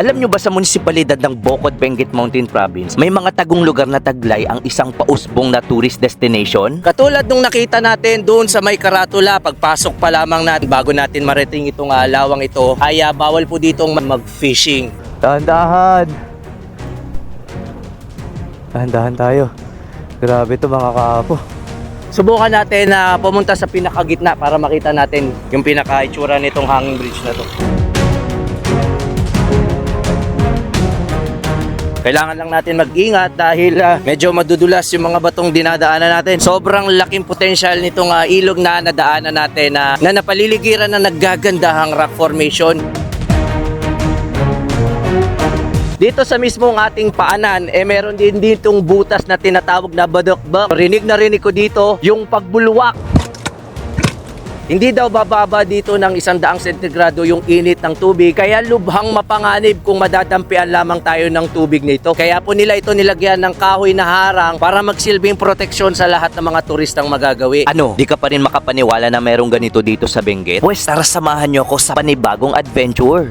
Alam nyo ba sa munisipalidad ng Bocod, Benguet Mountain Province, may mga tagong lugar na taglay ang isang pausbong na tourist destination? Katulad nung nakita natin doon sa may karatula, pagpasok pa lamang natin bago natin marating itong lawang ito, ay bawal po ditong mag-fishing. Dahan-dahan. Dahan-dahan tayo. Grabe to mga kaapo. Subukan natin na pumunta sa pinakagitna para makita natin yung pinaka-itsura nitong hanging bridge na to. Kailangan lang natin mag-ingat dahil medyo madudulas yung mga batong dinadaanan natin. Sobrang laking potensyal nitong ilog na nadaanan natin na napaliligiran na naggagandahang rock formation. Dito sa mismong ating paanan, meron din ditong butas na tinatawag na badokbak. Rinig na rinig ko dito yung pagbulwak. Hindi daw bababa dito ng 100 sentigrado yung init ng tubig, kaya lubhang mapanganib kung madadampian lamang tayo ng tubig nito. Kaya po nila ito nilagyan ng kahoy na harang para magsilbing proteksyon sa lahat ng mga turistang magagawi. Ano, di ka pa rin makapaniwala na merong ganito dito sa Benguet? Pwes, tara samahan nyo ako sa panibagong adventure.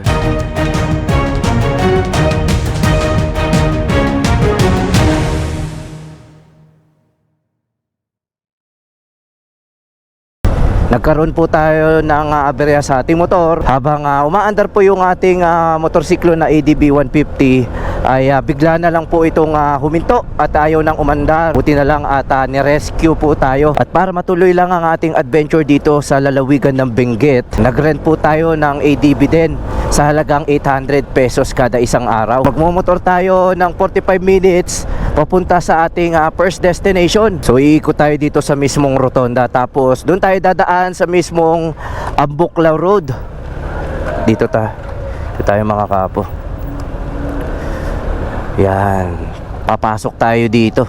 Nagkaroon po tayo ng aberya sa ating motor habang umaandar po yung ating motorsiklo na ADB 150 ay bigla na lang po itong huminto at ayaw nang umandar. Buti na lang at nirescue po tayo. At para matuloy lang ang ating adventure dito sa lalawigan ng Benguet, nagrent po tayo ng ADB din sa halagang 800 pesos kada isang araw. Magmumotor tayo ng 45 minutes papunta sa ating first destination. So iikot tayo dito sa mismong rotonda, tapos doon tayo dadaan sa mismong Ambuklaw Road. Dito tayo mga kapo. Yan, papasok tayo dito.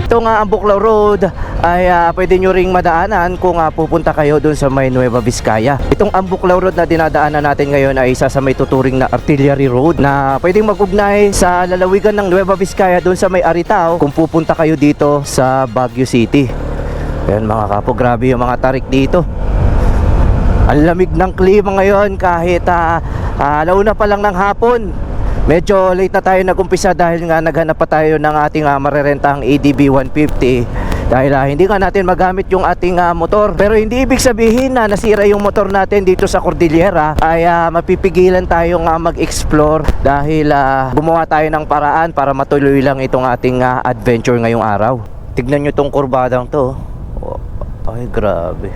Itong Ambuklaw Road ay pwede nyo ring madaanan kung pupunta kayo dun sa may Nueva Vizcaya. Itong Ambuklaw Road na dinadaanan natin ngayon ay isa sa may tuturing na Artillery Road na pwedeng mag-ugnay sa lalawigan ng Nueva Vizcaya dun sa may Aritao kung pupunta kayo dito sa Baguio City. Ayan mga kapo, grabe yung mga tarik dito. Ang lamig ng klima ngayon kahit alauna pa lang ng hapon. Medyo late na tayo nag-umpisa dahil nga naghanap pa tayo ng ating marerentang ADB 150 dahil hindi nga natin magamit yung ating motor. Pero hindi ibig sabihin na nasira yung motor natin dito sa Cordillera ay mapipigilan tayong mag-explore dahil gumawa tayo ng paraan para matuloy lang itong ating adventure ngayong araw. Tignan nyo tong kurbadang to. Oh, ay grabe.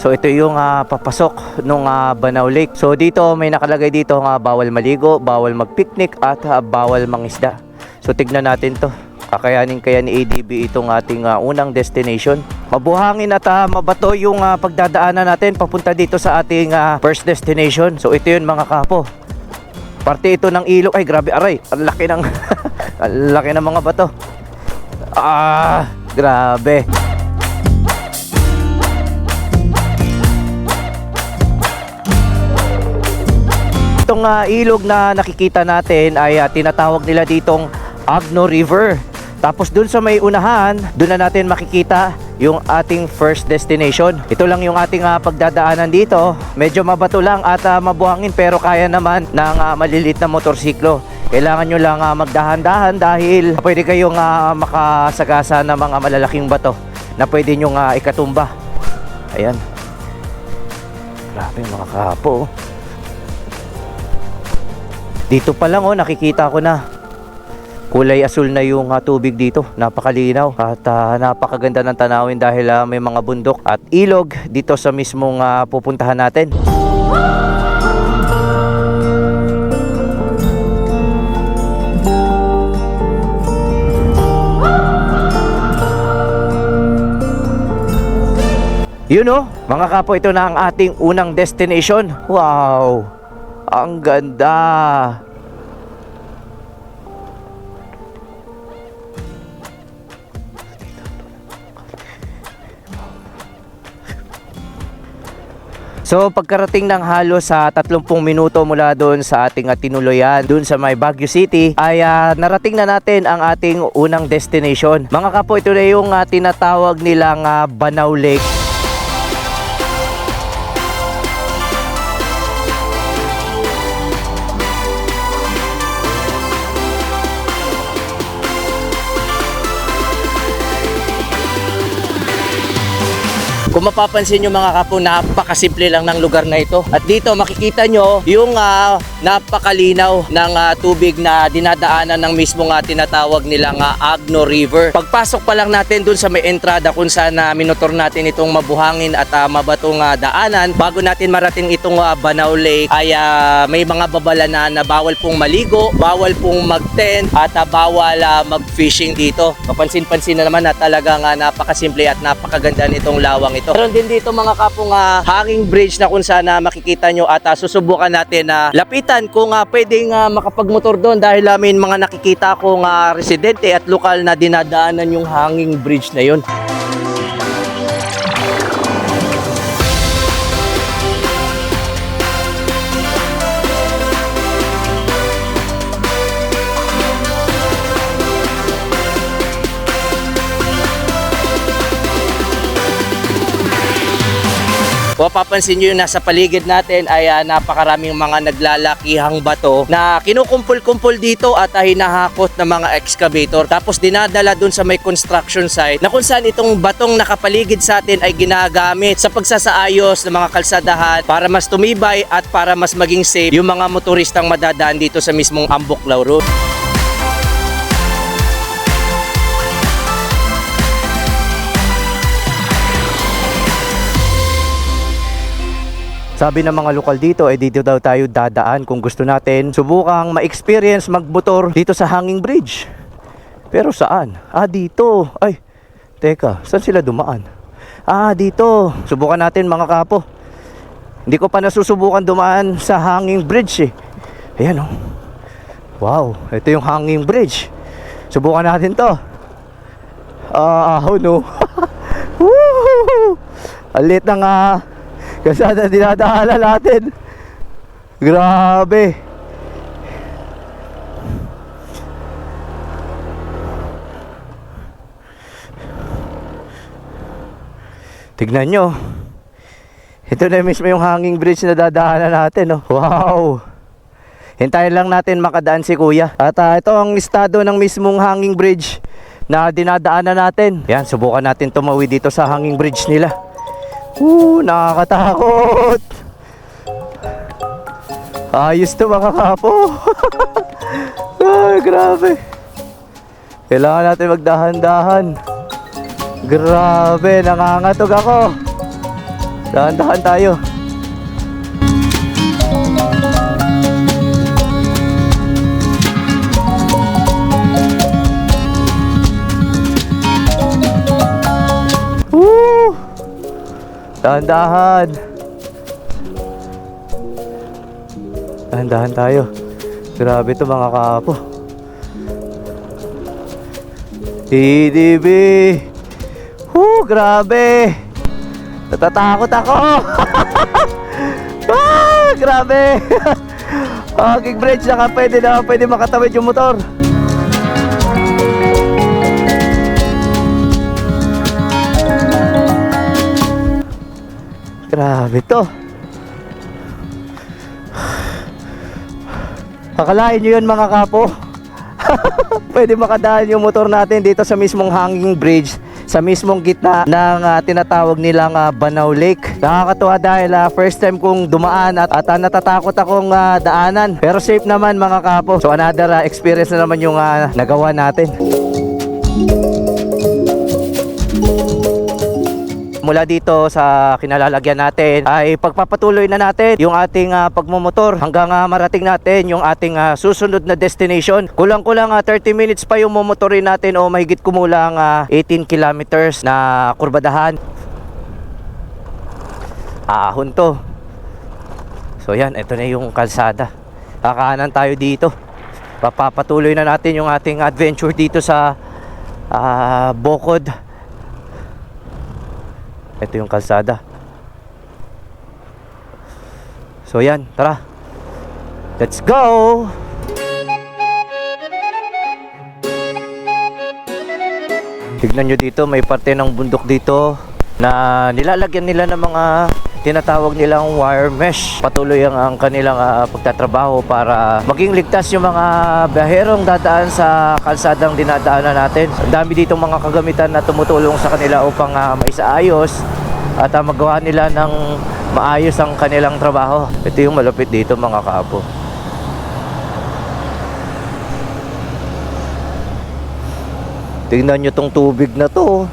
So ito yung papasok nung Banaw Lake. So dito may nakalagay dito bawal maligo, bawal magpiknik at bawal mangisda. So tignan natin to. Kakayanin kaya ni ADB itong ating unang destination. Mabuhangin at mabato yung pagdadaanan natin papunta dito sa ating first destination. So ito yun mga kapo. Parte ito ng ilog. Ay grabe aray. Ang laki ng ang laki ng mga bato. Grabe. Itong ilog na nakikita natin ay tinatawag nila ditong Agno River. Tapos dun sa may unahan, dun na natin makikita yung ating first destination. Ito lang yung ating pagdadaanan dito. Medyo mabato lang at mabuhangin pero kaya naman ng maliliit na motorsiklo. Kailangan nyo lang magdahan-dahan dahil pwede kayong makasagasa ng mga malalaking bato na pwede nyo ikatumba. Ayan. Grabe mga kapo. Dito pa lang nakikita ko na kulay asul na yung tubig dito. Napakalinaw at napakaganda ng tanawin dahil may mga bundok at ilog dito sa mismong pupuntahan natin. Yun oh, mga kapo, ito na ang ating unang destination. Wow, ang ganda. So pagkarating ng halos sa 30 minuto mula doon sa ating tinuluyan doon sa may Baguio City ay narating na natin ang ating unang destination. Mga kapo, ito na yung tinatawag nilang Banao Lake. Kung mapapansin nyo mga kapo, napakasimple lang ng lugar na ito. At dito makikita nyo yung napakalinaw ng tubig na dinadaanan ng mismong tinatawag nilang Agno River. Pagpasok pa lang natin dun sa may entrada kung saan minotor natin itong mabuhangin at mabatong daanan, bago natin marating itong Banao Lake ay may mga babala na bawal pong maligo, bawal pong mag-tent at bawal mag-fishing dito. Papansin-pansin na naman na talagang napakasimple at napakaganda nitong lawang ito. Meron din dito mga kapong hanging bridge na kung saan makikita nyo at susubukan natin na lapitan kung pwedeng makapagmotor doon dahil may mga nakikita kong residente at lokal na dinadaanan yung hanging bridge na yun. Kung papansin nyo, nasa paligid natin ay napakaraming mga naglalakihang bato na kinukumpul-kumpul dito at hinahakot ng mga excavator. Tapos dinadala dun sa may construction site na kung saan itong batong nakapaligid sa atin ay ginagamit sa pagsasaayos ng mga kalsadahan para mas tumibay at para mas maging safe yung mga motoristang madadaan dito sa mismong Ambuklaw Road. Sabi ng mga lokal dito ay dito daw tayo dadaan kung gusto natin subukang ma-experience magmotor dito sa hanging bridge. Pero saan? Dito. Ay, teka, saan sila dumaan? Dito. Subukan natin mga kapo. Hindi ko pa nasusubukan dumaan sa hanging bridge Ayan oh. Wow, ito yung hanging bridge. Subukan natin to. No. Woo! Alit na nga. Kasi dinadaanan natin. Grabe. Tignan nyo. Ito na mismo yung hanging bridge na dadaanan natin. Wow. Hintayin lang natin makadaan si kuya. At ito ang estado ng mismong hanging bridge na dinadaanan natin. Yan, subukan natin tumawid dito sa hanging bridge nila. Nakakatakot. Ayos to mga kapo. Ay, grabe. Kailangan natin magdahan-dahan. Grabe, nangangatog ako. Dahan-dahan tayo. Dahan-dahan. Dahan-dahan tayo. Grabe to mga kapo. TDB. Grabe. Natatakot ako. Grabe. Hanging bridge na pwede makatawid yung motor. Grabe to. Akalain nyo yun mga kapo. Pwede makadaan yung motor natin dito sa mismong hanging bridge, sa mismong gitna ng tinatawag nilang Banao Lake. Nakakatuwa dahil first time kong dumaan at natatakot akong daanan. Pero safe naman mga kapo. So another experience na naman yung nagawa natin. Mula dito sa kinalalagyan natin ay pagpapatuloy na natin yung ating pagmumotor hanggang marating natin yung ating susunod na destination. Kulang-kulang 30 minutes pa yung mumotorin natin o mahigit kumulang 18 kilometers na kurbadahan. ahon to. So yan, ito na yung kalsada. Kakaanan tayo dito. Papapatuloy na natin yung ating adventure dito sa Bukod. Ito yung kalsada. So yan, tara. Let's go! Tignan nyo dito, may parte ng bundok dito na nilalagyan nila ng mga tinatawag nilang wire mesh. Patuloy ang kanilang pagtatrabaho para maging ligtas yung mga biyaherong dadaan sa kalsadang dinadaanan natin. Ang dami dito mga kagamitan na tumutulong sa kanila upang maisaayos at magawa nila ng maayos ang kanilang trabaho. Ito yung malapit dito mga kaapo. Tingnan nyo tong tubig na to.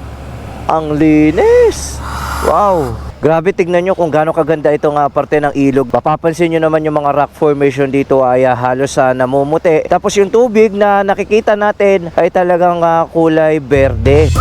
Ang linis! Wow! Grabe, tignan nyo kung gaano kaganda itong parte ng ilog. Mapapansin nyo naman yung mga rock formation dito ay halos namumuti. Tapos yung tubig na nakikita natin ay talagang kulay berde.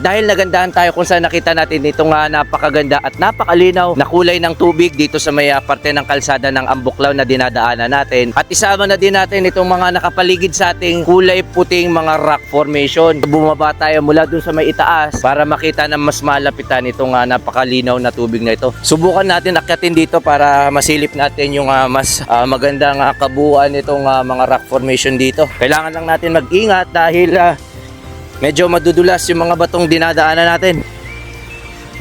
Dahil nagandahan tayo kung saan nakita natin itong napakaganda at napakalinaw na kulay ng tubig dito sa may parte ng kalsada ng Ambuklaw na dinadaanan natin. At isama na din natin itong mga nakapaligid sa ating kulay puting mga rock formation. Bumaba tayo mula dun sa may itaas para makita na mas malapitan itong napakalinaw na tubig na ito. Subukan natin akyatin dito para masilip natin yung mas magandang kabuuan itong mga rock formation dito. Kailangan lang natin mag-ingat dahil medyo madudulas yung mga batong dinadaanan natin.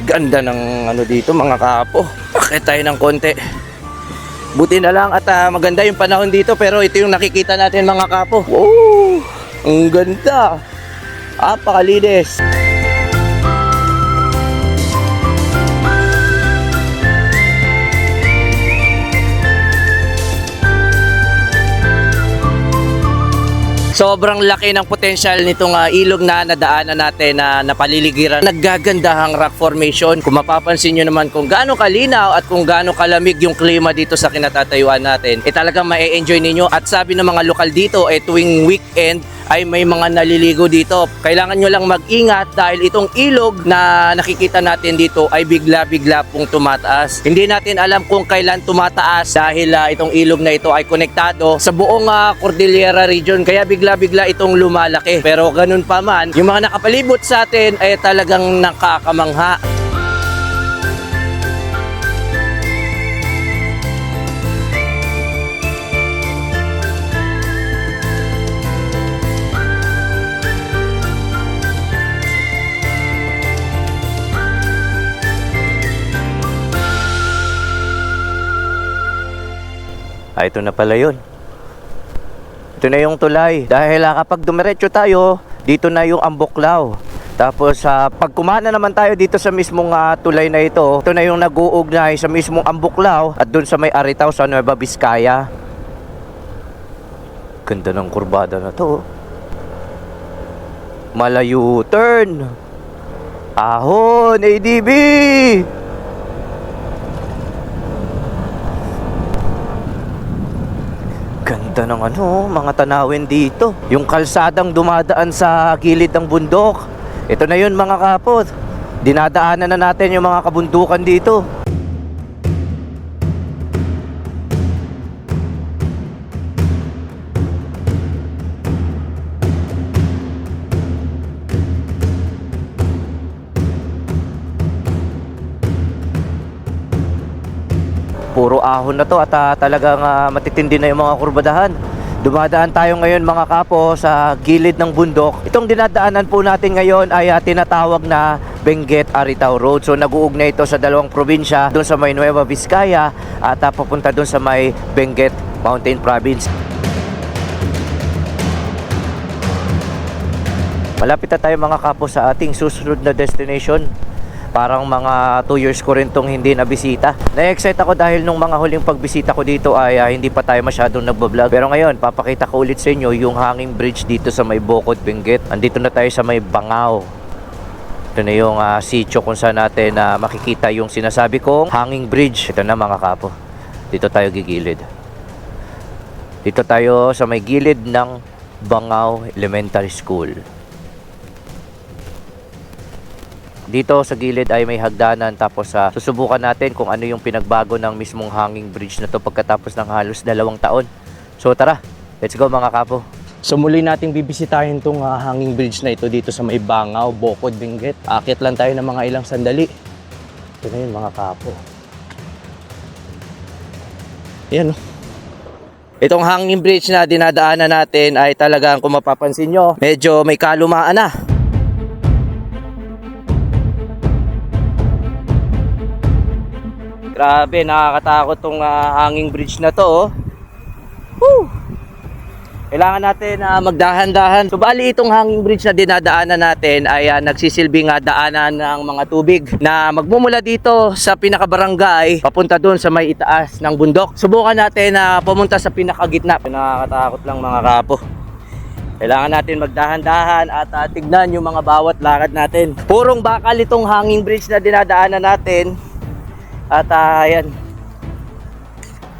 Ganda ng dito mga kaapo. Bakit tayo ng konti? Buti na lang at maganda yung panahon dito, pero ito yung nakikita natin mga kaapo. Wow! Ang ganda! Apakalinis! Sobrang laki ng potensyal nitong ilog na nadaanan natin na napaliligiran. Naggagandahang rock formation. Kung mapapansin nyo naman kung gaano kalinaw at kung gaano kalamig yung klima dito sa kinatatayuan natin, talagang ma-enjoy ninyo. At sabi ng mga lokal dito, tuwing weekend ay may mga naliligo dito. Kailangan nyo lang mag-ingat dahil itong ilog na nakikita natin dito ay bigla-bigla pong tumataas. Hindi natin alam kung kailan tumataas dahil itong ilog na ito ay konektado sa buong Cordillera region, kaya bigla-bigla itong lumalaki. Pero ganun pa man, yung mga nakapalibot sa atin ay talagang nakakamangha. Ito na pala yun. Ito na yung tulay. Dahil kapag dumiretso tayo, dito na yung Ambuklaw. Tapos pag kumana naman tayo dito sa mismong tulay na ito na yung nag-uugnay sa mismong Ambuklaw at dun sa may Aritaw sa Nueva Vizcaya. Ganda ng kurbada na to. Malayo turn. Ahon, ADB! Ganda ng mga tanawin dito. Yung kalsadang dumadaan sa gilid ng bundok. Ito na yun mga kapot. Dinadaanan na natin yung mga kabundukan dito. Puro ahon na to at talagang matitindi na yung mga kurbadahan. Dumadaan tayo ngayon mga kapo sa gilid ng bundok. Itong dinadaanan po natin ngayon ay tinatawag na Benguet Aritaw Road. So nag-uugnay ito sa dalawang probinsya, doon sa may Nueva Vizcaya at papunta doon sa may Benguet Mountain Province. Malapit na tayo mga kapo sa ating susunod na destination. Parang mga 2 years ko rin tong hindi nabisita. Na-excite ako dahil nung mga huling pagbisita ko dito ay hindi pa tayo masyadong nagbablog. Pero ngayon, papakita ko ulit sa inyo yung hanging bridge dito sa may Bukod, Benguet. Andito na tayo sa may Bangaw. Ito na yung sitio kung saan natin makikita yung sinasabi kong hanging bridge. Ito na mga kapo. Dito tayo gigilid. Dito tayo sa may gilid ng Bangaw Elementary School. Dito sa gilid ay may hagdanan, tapos susubukan natin kung ano yung pinagbago ng mismong hanging bridge na to pagkatapos ng halos 2 taon. So tara, let's go mga kapo. So muli nating bibisitahin itong hanging bridge na ito dito sa may Bangaw, Bokod, Benguet. Akit lang tayo ng mga ilang sandali. Ito na yun mga kapo. Ayan o. Itong hanging bridge na dinadaanan natin ay talagang kung mapapansin nyo, medyo may kalumaan na. Grabe, nakakatakot tong hanging bridge na to. Oh. Woo! Kailangan natin magdahan-dahan. So bali itong hanging bridge na dinadaanan natin ay nagsisilbing daanan ng mga tubig na magmumula dito sa pinakabarangay papunta doon sa may itaas ng bundok. Subukan natin na pumunta sa pinakagitna. Nakakatakot lang mga kapo. Kailangan natin magdahan-dahan at tignan yung mga bawat lakad natin. Purong bakal itong hanging bridge na dinadaanan natin. At ayan,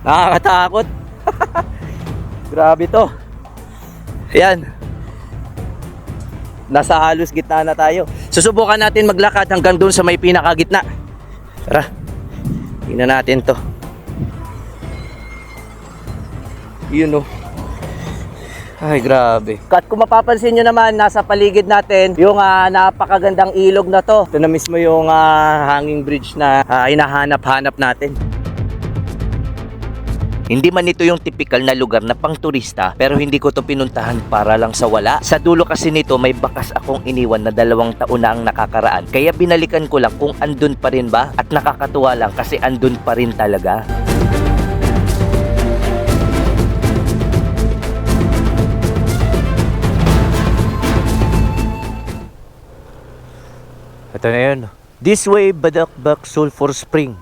nakakatakot. Grabe to. Ayan, nasa halos gitna na tayo. Susubukan natin maglakad hanggang doon sa may pinakagitna. Tara, tingnan natin to. Yun o. Ay, grabe. At kung mapapansin nyo naman, nasa paligid natin yung napakagandang ilog na to. Ito na mismo yung hanging bridge na hinahanap-hanap natin. Hindi man ito yung typical na lugar na pang turista, pero hindi ko to pinuntahan para lang sa wala. Sa dulo kasi nito may bakas akong iniwan na 2 taon na ang nakakaraan. Kaya binalikan ko lang kung andun pa rin ba, at nakakatuwa lang kasi andun pa rin talaga. Ito na yun. This way, Badakbak Sulphur Spring.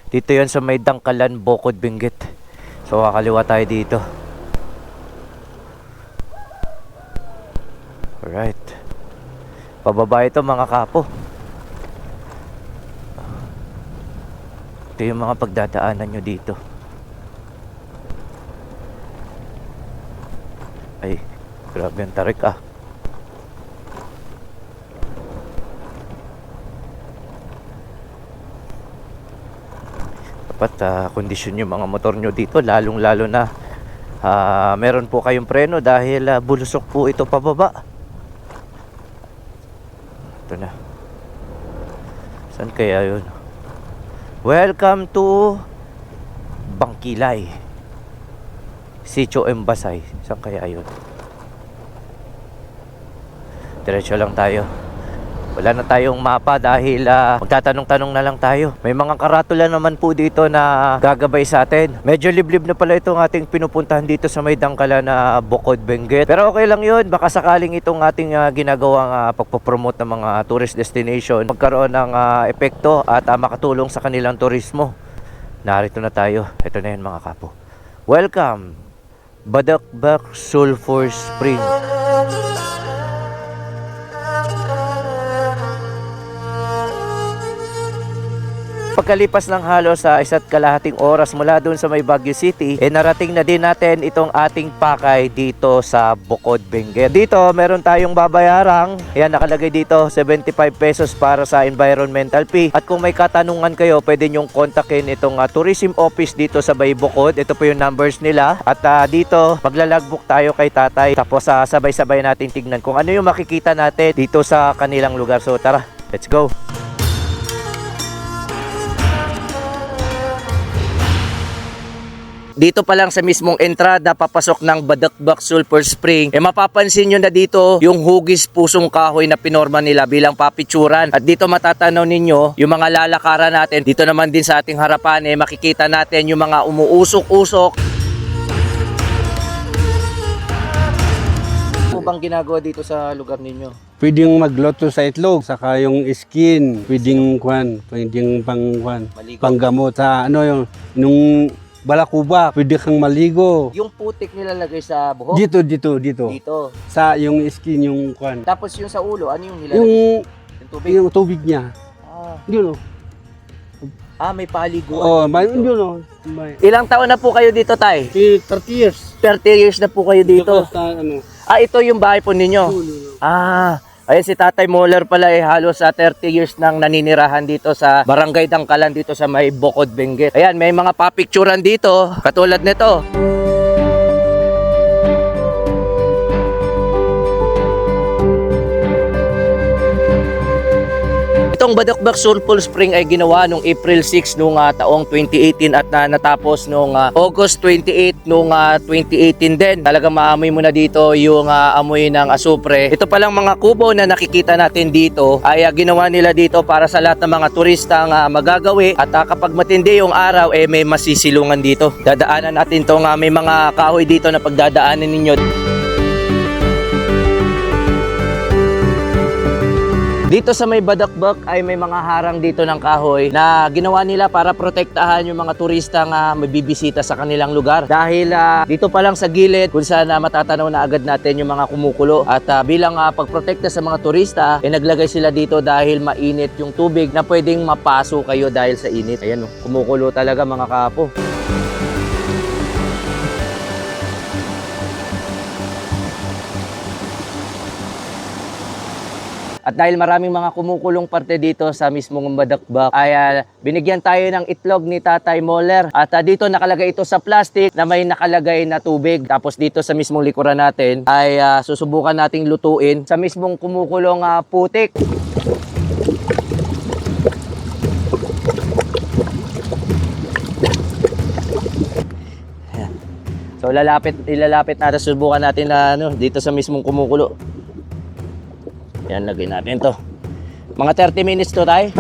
Dito yan sa may Dangkalan, Bokod, Benguet. So kakaliwa tayo dito. Alright. Pababa ito mga kapo. Ito yung mga pagdadaanan nyo dito. Ay, grabe ang tarik ah. Dapat kondisyon yung mga motor nyo dito, lalong lalo na meron po kayong preno dahil bulusok po ito pababa. Ito na. Saan kaya yun? Welcome to Bangkilay, Sitio Embasay. Saan kaya yun? Diretso lang tayo. Wala na tayong mapa dahil magtatanong-tanong na lang tayo. May mga karatula naman po dito na gagabay sa atin. Medyo liblib na pala itong ating pinupuntahan dito sa may Dangkala na Bokod, Benguet. Pero okay lang yun. Baka sakaling itong ating ginagawang pagpopromote ng mga tourist destination magkaroon ng epekto at makatulong sa kanilang turismo. Narito na tayo. Ito na yun mga kapo. Welcome, Badakbak Sulphur Spring. Pagkalipas ng halos sa 1.5 oras mula doon sa may Baguio City, narating na din natin itong ating pakay dito sa Bokod, Benguet. Dito meron tayong babayarang, ayan nakalagay dito 75 pesos para sa environmental fee. At kung may katanungan kayo, pwede nyong kontakin itong tourism office dito sa Bay Bokod. Ito po yung numbers nila. At dito maglalagbook tayo kay tatay, tapos sabay-sabay natin tignan kung ano yung makikita natin dito sa kanilang lugar. So tara, let's go! Dito pa lang sa mismong entrada papasok ng Badakbak Sulphur Spring, mapapansin nyo na dito yung hugis pusong kahoy na pinorma nila bilang papicturan. At dito matatanaw ninyo yung mga lalakaran natin. Dito naman din sa ating harapan makikita natin yung mga umuusok-usok. Ano bang ginagawa dito sa lugar ninyo? Pwedeng magloto sa itlog, saka yung skin, pwedeng panggamot sa yung nung balakuba, pwede kang maligo. Yung putik nilalagay sa buhok? Dito. Dito. Sa yung skin, yung kwan. Tapos yung sa ulo, ano yung nilalagay? Yung tubig? Yung tubig niya. Ah, Yun o. may paliguan. Oh, may dito. yun o. May Ilang taon na po kayo dito, Tay? 30 years. 30 years na po kayo dito. Sa, ano, Ito yung bahay po ninyo. Ayan si Tatay Moller pala halos 30 years nang naninirahan dito sa Barangay Dangkalan dito sa may Bocod, Benguet. Ayan, may mga papicturan dito katulad nito. Itong Badakbak Sulphur Spring ay ginawa noong April 6 noong taong 2018 at natapos noong August 28 noong 2018 din. Talagang maamoy mo na dito yung amoy ng asupre. Ito palang mga kubo na nakikita natin dito ay ginawa nila dito para sa lahat ng mga turistang magagawi at kapag matindi yung araw may masisilungan dito. Dadaanan natin tong may mga kahoy dito na pagdadaanan ninyo. Dito sa may Badakbak ay may mga harang dito ng kahoy na ginawa nila para protektahan yung mga turistang mabibisita sa kanilang lugar. Dahil dito pa lang sa gilid kung saan matatanaw na agad natin yung mga kumukulo. At bilang pagprotekta sa mga turista, naglagay sila dito dahil mainit yung tubig na pwedeng mapaso kayo dahil sa init. Ayan, kumukulo talaga mga kapo. At dahil maraming mga kumukulong parte dito sa mismong Badakbak ay binigyan tayo ng itlog ni Tatay Moller. At dito nakalagay ito sa plastic na may nakalagay na tubig. Tapos dito sa mismong likuran natin ay susubukan nating lutuin sa mismong kumukulong putik. So ilalapit natin, subukan natin na dito sa mismong kumukulo. Yan, lagay natin to. Mga 30 minutes to, Tay.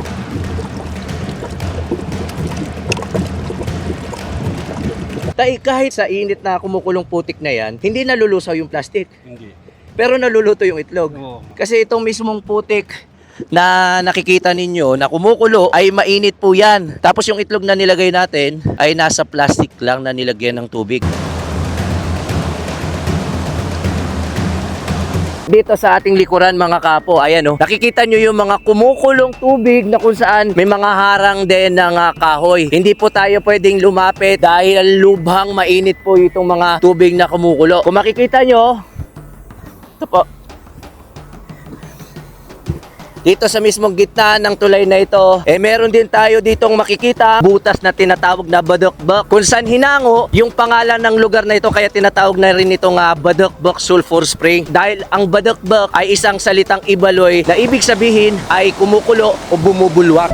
Tay, kahit sa init na kumukulong putik na yan, hindi nalulusaw yung plastic. hindi. Pero naluluto yung itlog. Oo. Kasi itong mismong putik na nakikita ninyo na kumukulo ay mainit po yan. Tapos yung itlog na nilagay natin ay nasa plastic lang na nilagyan ng tubig. Dito sa ating likuran mga kapo, ayan nakikita nyo yung mga kumukulong tubig na kung saan may mga harang din ng kahoy. Hindi po tayo pwedeng lumapit dahil lubhang mainit po itong mga tubig na kumukulo. Kung makikita nyo, ito po. Dito sa mismong gitna ng tulay na ito, meron din tayo ditong makikita butas na tinatawag na Badakbak. Kung saan hinango yung pangalan ng lugar na ito, kaya tinatawag na rin itong Badakbak Sulphur Spring. Dahil ang Badakbak ay isang salitang Ibaloy na ibig sabihin ay kumukulo o bumubulwak.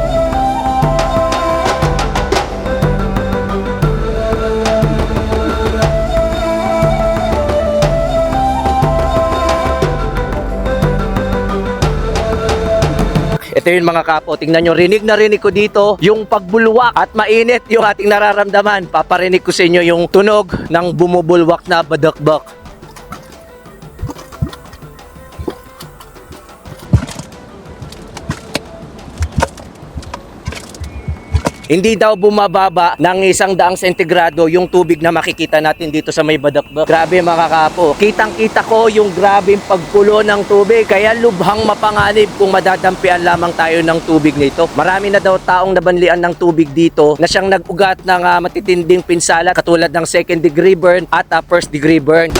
Ito yun mga kapo, tingnan nyo, rinig na rinig ko dito yung pagbulwak at mainit yung ating nararamdaman. Paparinig ko sa inyo yung tunog ng bumubulwak na Badakbak. Hindi daw bumababa ng 100 sentigrado yung tubig na makikita natin dito sa may Badakbak. Grabe mga kapo. Kitang-kita ko yung grabing pagkulo ng tubig. Kaya lubhang mapanganib kung madadampian lamang tayo ng tubig nito. Marami na daw taong nabanlian ng tubig dito na siyang nag-ugat ng matitinding pinsala katulad ng 2nd degree burn at 1st degree burn.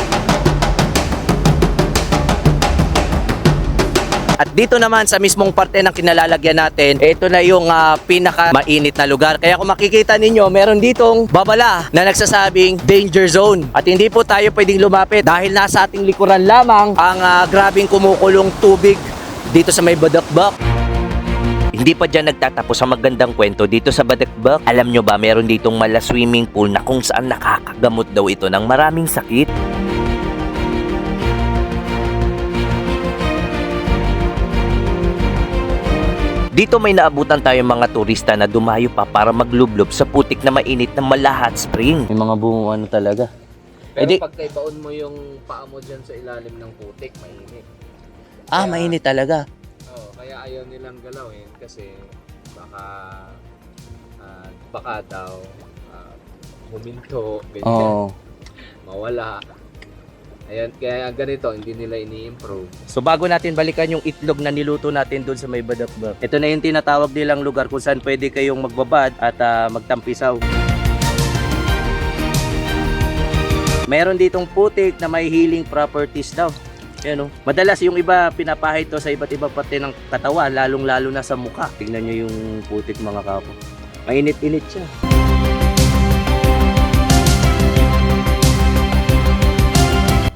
At dito naman sa mismong parte ng kinalalagyan natin, ito na yung pinaka mainit na lugar. Kaya kung makikita ninyo, meron ditong babala na nagsasabing danger zone. At hindi po tayo pwedeng lumapit dahil nasa ating likuran lamang ang grabing kumukulong tubig dito sa may Badakbak. Hindi pa dyan nagtatapos ang magandang kwento dito sa Badakbak. Alam nyo ba, meron ditong mala swimming pool na kung saan nakakagamot daw ito ng maraming sakit. Dito may naabutan tayong mga turista na dumayo pa para maglublob sa putik na mainit na Malahat Spring. May mga bungo talaga. Pero pag kaibaon mo yung paa mo dyan sa ilalim ng putik, mainit. Mainit talaga. Oo, kaya ayaw nilang galawin kasi baka daw huminto, ganyan, mawala. Ayan, kaya ganito, hindi nila ini-improve. So bago natin balikan yung itlog na niluto natin doon sa may Badakbak, ito na yung tinatawag nilang lugar kung saan pwede kayong magbabad at magtampisaw. Meron ditong putik na may healing properties daw. Yan, oh. Madalas yung iba pinapahid to sa iba't ibang parte ng katawan, lalong-lalo na sa mukha. Tingnan nyo yung putik mga kapo. Mainit-init siya.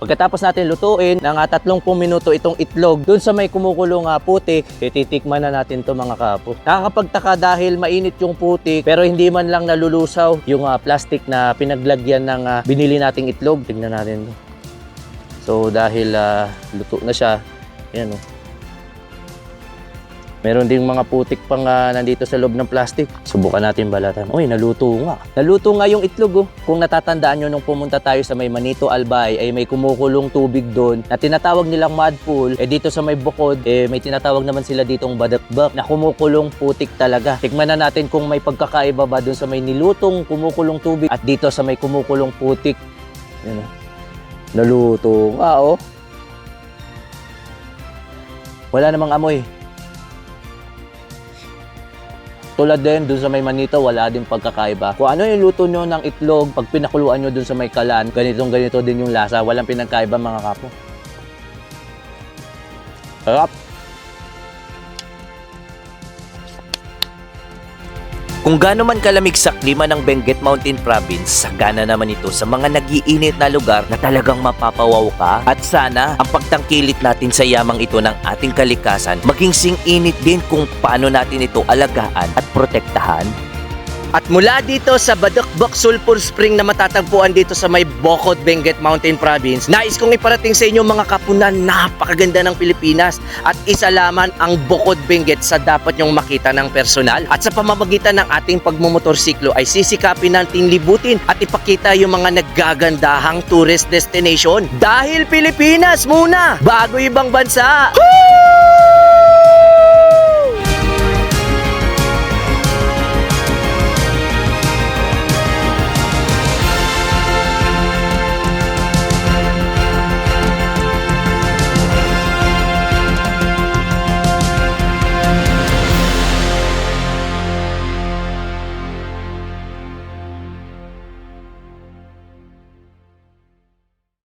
Pagkatapos natin lutuin ng 30 minuto itong itlog dun sa may kumukulong putik, titikman na natin to mga kapo. Nakakapagtaka dahil mainit yung putik pero hindi man lang nalulusaw yung plastic na pinaglagyan ng binili nating itlog. Tignan natin to. So dahil luto na siya, yan oh. Meron ding mga putik pang nandito sa loob ng plastic. Subukan natin balatan. Uy, naluto nga. Naluto nga yung itlog oh. Kung natatandaan nyo nung pumunta tayo sa may Manito Albay, ay may kumukulong tubig doon na tinatawag nilang mud pool. Dito sa may bukod, may tinatawag naman sila ditong badakbak na kumukulong putik talaga. Tikman na natin kung may pagkakaiba ba doon sa may nilutong kumukulong tubig at dito sa may kumukulong putik. Yan oh. Naluto nga oh. Wala namang amoy. Tulad din dun sa may Manito, wala din pagkakaiba. Kung ano yung luto nyo ng itlog, pag pinakuluan nyo dun sa may kalan, ganito din yung lasa. Walang pinagkaiba mga kapo. Sarap! Kung gaano man kalamig sa klima ng Benguet Mountain Province, sagana naman ito sa mga nagiinit na lugar na talagang mapapawaw ka. At sana, ang pagtangkilik natin sa yamang ito ng ating kalikasan, maging sing-init din kung paano natin ito alagaan at protektahan. At mula dito sa Badakbak Sulphur Spring na matatagpuan dito sa may Bocod, Benguet Mountain Province, nais kong iparating sa inyo mga kapunan, napakaganda ng Pilipinas at isa lamang ang Bocod Benguet sa dapat nyong makita ng personal. At sa pamamagitan ng ating pagmumotorsiklo ay sisikapin natin libutin at ipakita yung mga naggagandahang tourist destination. Dahil Pilipinas muna, bago ibang bansa! Woo!